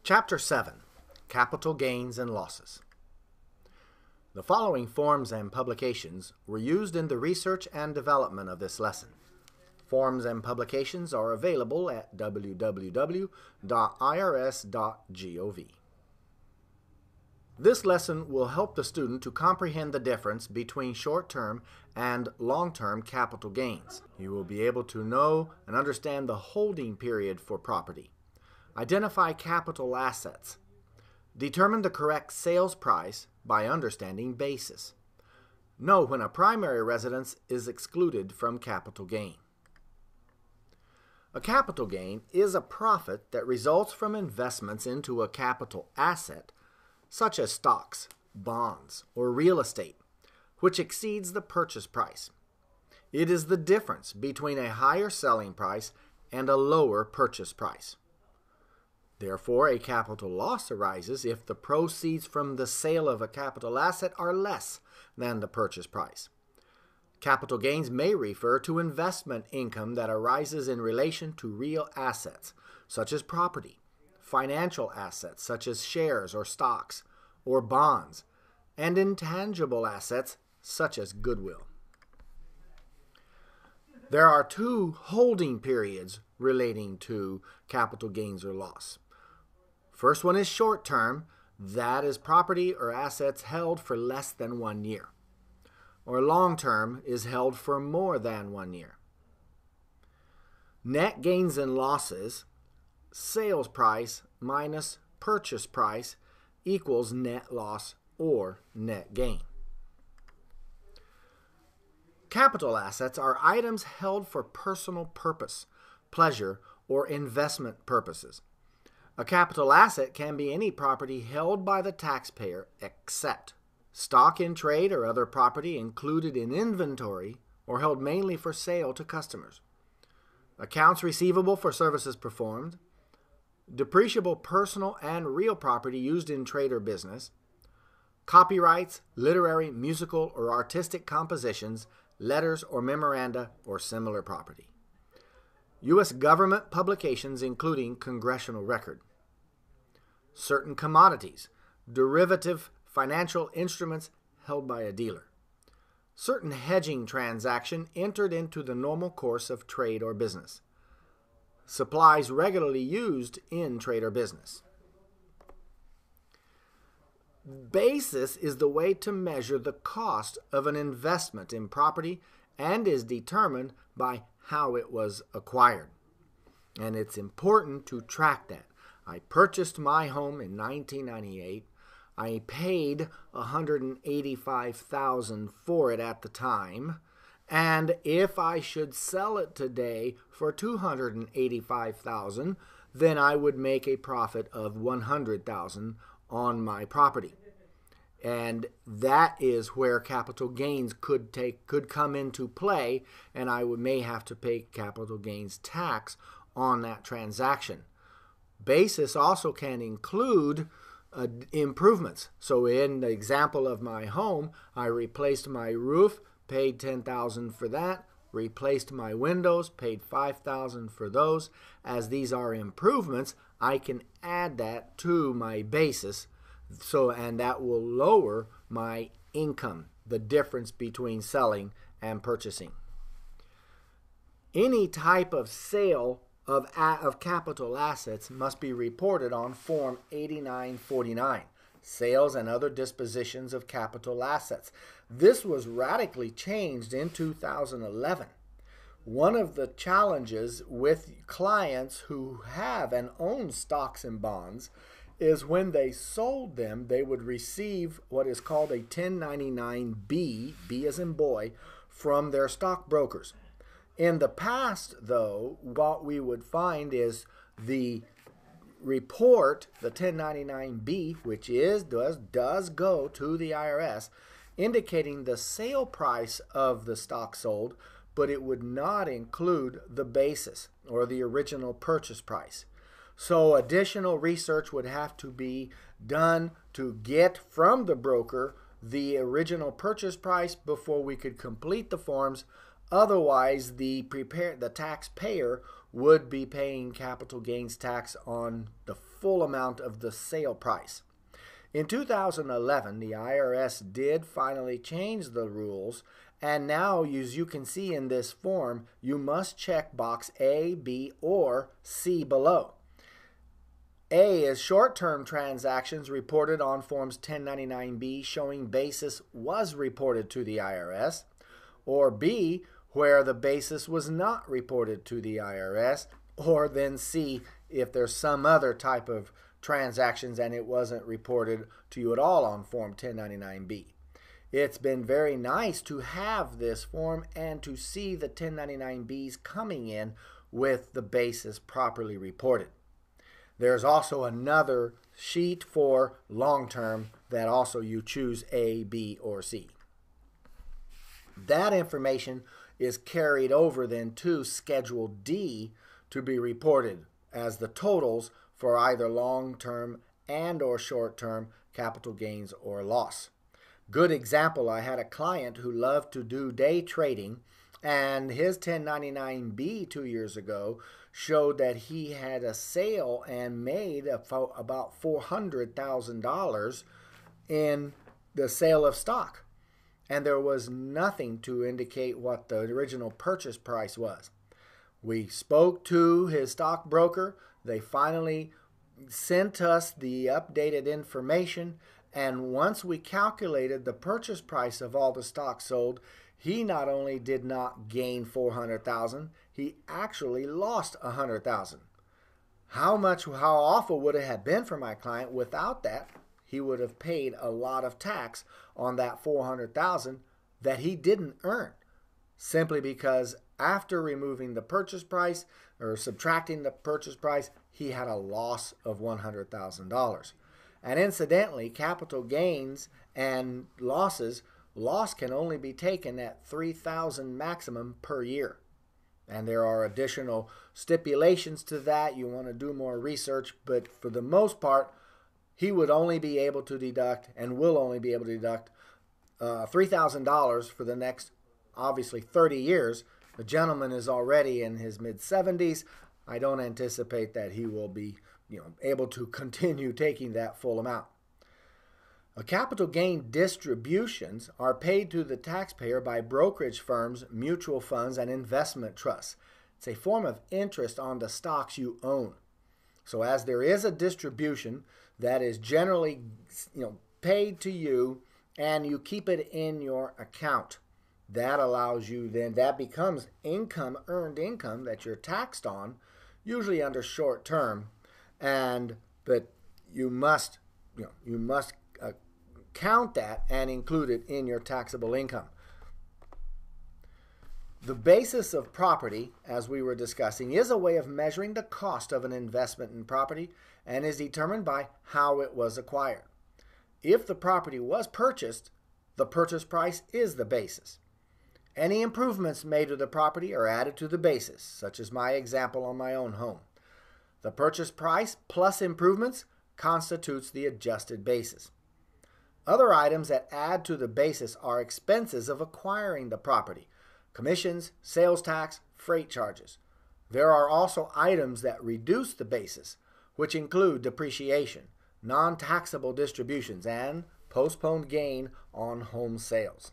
Chapter 7, Capital Gains and Losses. The following forms and publications were used in the research and development of this lesson. Forms and publications are available at www.irs.gov. This lesson will help the student to comprehend the difference between short-term and long-term capital gains. You will be able to know and understand the holding period for property. Identify capital assets. Determine the correct sales price by understanding basis. Know when a primary residence is excluded from capital gain. A capital gain is a profit that results from investments into a capital asset, such as stocks, bonds, or real estate, which exceeds the purchase price. It is the difference between a higher selling price and a lower purchase price. Therefore, a capital loss arises if the proceeds from the sale of a capital asset are less than the purchase price. Capital gains may refer to investment income that arises in relation to real assets, such as property, financial assets, such as shares or stocks, or bonds, and intangible assets, such as goodwill. There are two holding periods relating to capital gains or loss. First one is short-term, that is property or assets held for less than 1 year. Or long-term is held for more than 1 year. Net gains and losses, sales price minus purchase price equals net loss or net gain. Capital assets are items held for personal purpose, pleasure, or investment purposes. A capital asset can be any property held by the taxpayer except stock in trade or other property included in inventory or held mainly for sale to customers, accounts receivable for services performed, depreciable personal and real property used in trade or business, copyrights, literary, musical, or artistic compositions, letters or memoranda, or similar property. U.S. government publications including Congressional Record. Certain commodities, derivative financial instruments held by a dealer. Certain hedging transaction entered into the normal course of trade or business. Supplies regularly used in trade or business. Basis is the way to measure the cost of an investment in property and is determined by how it was acquired. And it's important to track that. I purchased my home in 1998. I paid $185,000 for it at the time. And if I should sell it today for $285,000, then I would make a profit of $100,000 on my property. And that is where capital gains could come into play, and I may have to pay capital gains tax on that transaction. Basis also can include improvements. So in the example of my home, I replaced my roof, paid $10,000 for that, replaced my windows, paid $5,000 for those. As these are improvements, I can add that to my basis, and that will lower my income, the difference between selling and purchasing. Any type of sale of capital assets must be reported on Form 8949, Sales and Other Dispositions of Capital Assets. This was radically changed in 2011. One of the challenges with clients who have and own stocks and bonds is when they sold them, they would receive what is called a 1099-B, B as in boy, from their stockbrokers. In the past, though, what we would find is the report, the 1099-B, which does go to the IRS, indicating the sale price of the stock sold, but it would not include the basis or the original purchase price. So additional research would have to be done to get from the broker the original purchase price before we could complete the forms. Otherwise, the taxpayer would be paying capital gains tax on the full amount of the sale price. In 2011, the IRS did finally change the rules, and now, as you can see in this form, you must check box A, B, or C below. A is short-term transactions reported on Forms 1099-B showing basis was reported to the IRS, or B, where the basis was not reported to the IRS, or then C, if there's some other type of transactions and it wasn't reported to you at all on Form 1099-B. It's been very nice to have this form and to see the 1099-Bs coming in with the basis properly reported. There's also another sheet for long-term that also you choose A, B, or C. That information is carried over then to Schedule D to be reported as the totals for either long-term and or short-term capital gains or loss. Good example, I had a client who loved to do day trading, and his 1099-B 2 years ago showed that he had a sale and made about $400,000 in the sale of stock. And there was nothing to indicate what the original purchase price was. We spoke to his stockbroker. They finally sent us the updated information, and once we calculated the purchase price of all the stock sold, he not only did not gain $400,000, he actually lost $100,000. How awful would it have been for my client without that? He would have paid a lot of tax on that $400,000 that he didn't earn, simply because after removing the purchase price or subtracting the purchase price, he had a loss of $100,000. And incidentally, capital gains and loss can only be taken at $3,000 maximum per year. And there are additional stipulations to that. You want to do more research, but for the most part, he would only be able to deduct and will only be able to deduct $3,000 for the next, obviously, 30 years. The gentleman is already in his mid-70s. I don't anticipate that he will be able to continue taking that full amount. Capital gain distributions are paid to the taxpayer by brokerage firms, mutual funds, and investment trusts. It's a form of interest on the stocks you own. So as there is a distribution that is generally paid to you and you keep it in your account, that allows you then, that becomes income, earned income that you're taxed on, usually under short term, but you must count that and include it in your taxable income. The basis of property, as we were discussing, is a way of measuring the cost of an investment in property and is determined by how it was acquired. If the property was purchased, the purchase price is the basis. Any improvements made to the property are added to the basis, such as my example on my own home. The purchase price plus improvements constitutes the adjusted basis. Other items that add to the basis are expenses of acquiring the property, commissions, sales tax, freight charges. There are also items that reduce the basis, which include depreciation, non-taxable distributions, and postponed gain on home sales.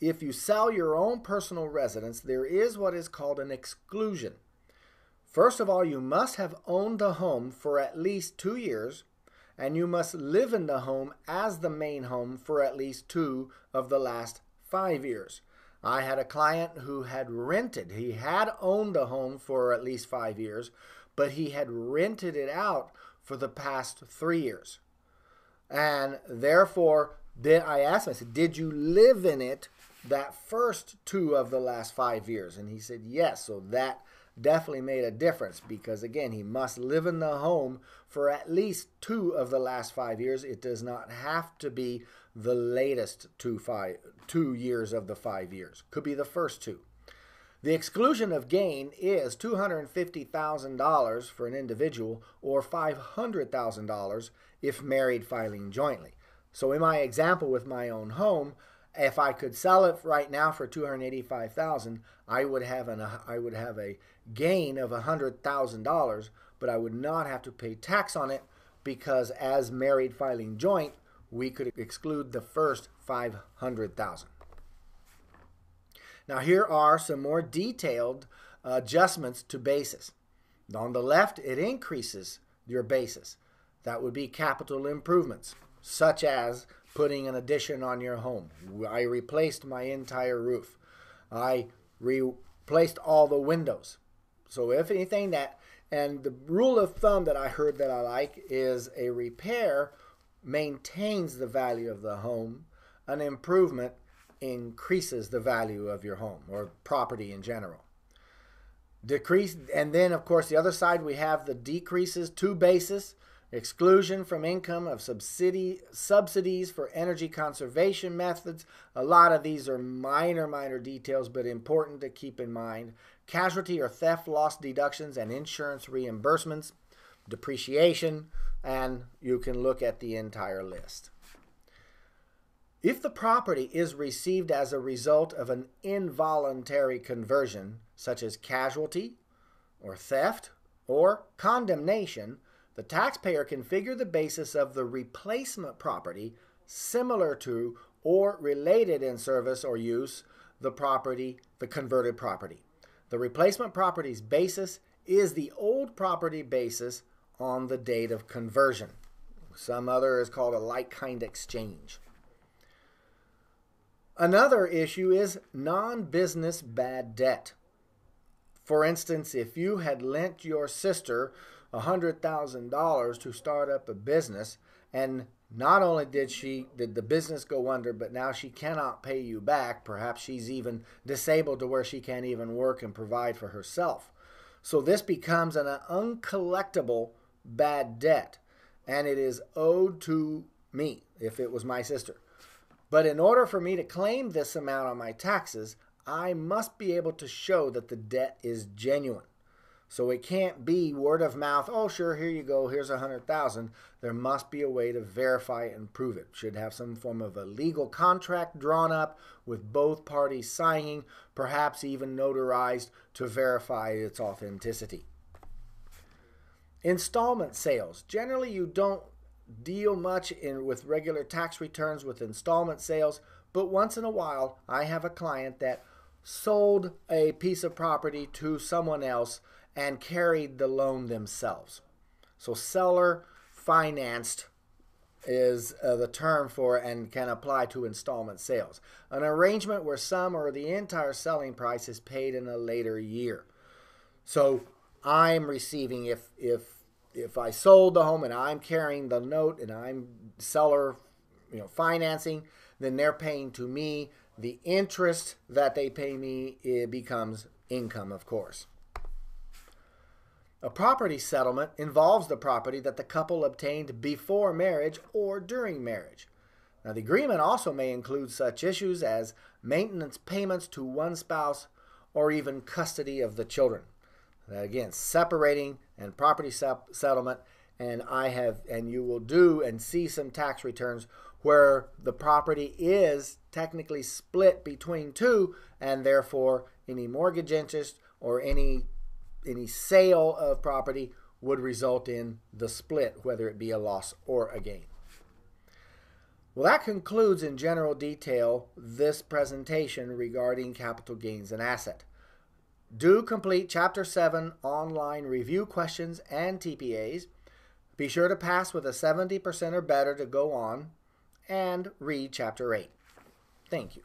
If you sell your own personal residence, there is what is called an exclusion. First of all, you must have owned the home for at least 2 years, and you must live in the home as the main home for at least 2 of the last 5 years. I had a client who had rented. He had owned the home for at least 5 years, but he had rented it out for the past 3 years. And therefore, then I asked him, I said, did you live in it that first 2 of the last 5 years? And he said, yes. So that definitely made a difference because, again, he must live in the home for at least 2 of the last 5 years. It does not have to be the latest 2 years of the 5 years. Could be the first 2. The exclusion of gain is $250,000 for an individual or $500,000 if married filing jointly. So in my example with my own home, If I could sell it right now for $285,000, I would have a gain of $100,000, but I would not have to pay tax on it because as married filing joint, we could exclude the first $500,000. Now here are some more detailed adjustments to basis. On the left, it increases your basis. That would be capital improvements, such as putting an addition on your home. I replaced my entire roof. I replaced all the windows. So if anything and the rule of thumb that I heard that I like is a repair maintains the value of the home. An improvement increases the value of your home or property in general. Decrease, and then of course the other side we have the decreases to basis, exclusion from income of subsidies for energy conservation methods. A lot of these are minor details, but important to keep in mind. Casualty or theft loss deductions and insurance reimbursements, depreciation, and you can look at the entire list. If the property is received as a result of an involuntary conversion, such as casualty or theft or condemnation, the taxpayer can figure the basis of the replacement property similar to or related in service or use the converted property. The replacement property's basis is the old property basis on the date of conversion. Some other is called a like-kind exchange. Another issue is non-business bad debt. For instance, if you had lent your sister $100,000 to start up a business, and not only did the business go under, but now she cannot pay you back. Perhaps she's even disabled to where she can't even work and provide for herself. So this becomes an uncollectible bad debt, and it is owed to me if it was my sister. But in order for me to claim this amount on my taxes, I must be able to show that the debt is genuine. So it can't be word of mouth, oh sure, here you go, here's $100,000. There must be a way to verify it and prove it. Should have some form of a legal contract drawn up with both parties signing, perhaps even notarized to verify its authenticity. Installment sales. Generally, you don't deal much with regular tax returns with installment sales, but once in a while, I have a client that sold a piece of property to someone else and carried the loan themselves. So seller financed is the term for it and can apply to installment sales. An arrangement where some or the entire selling price is paid in a later year. So I'm receiving, if I sold the home and I'm carrying the note and I'm seller financing, then they're paying to me. The interest that they pay me, it becomes income, of course. A property settlement involves the property that the couple obtained before marriage or during marriage. Now, the agreement also may include such issues as maintenance payments to one spouse or even custody of the children. Again, separating and property settlement, and you will do and see some tax returns where the property is technically split between two, and therefore any mortgage interest or any sale of property would result in the split, whether it be a loss or a gain. Well, that concludes in general detail this presentation regarding capital gains and asset. Do complete Chapter 7 online review questions and TPAs. Be sure to pass with a 70% or better to go on, and read Chapter 8. Thank you.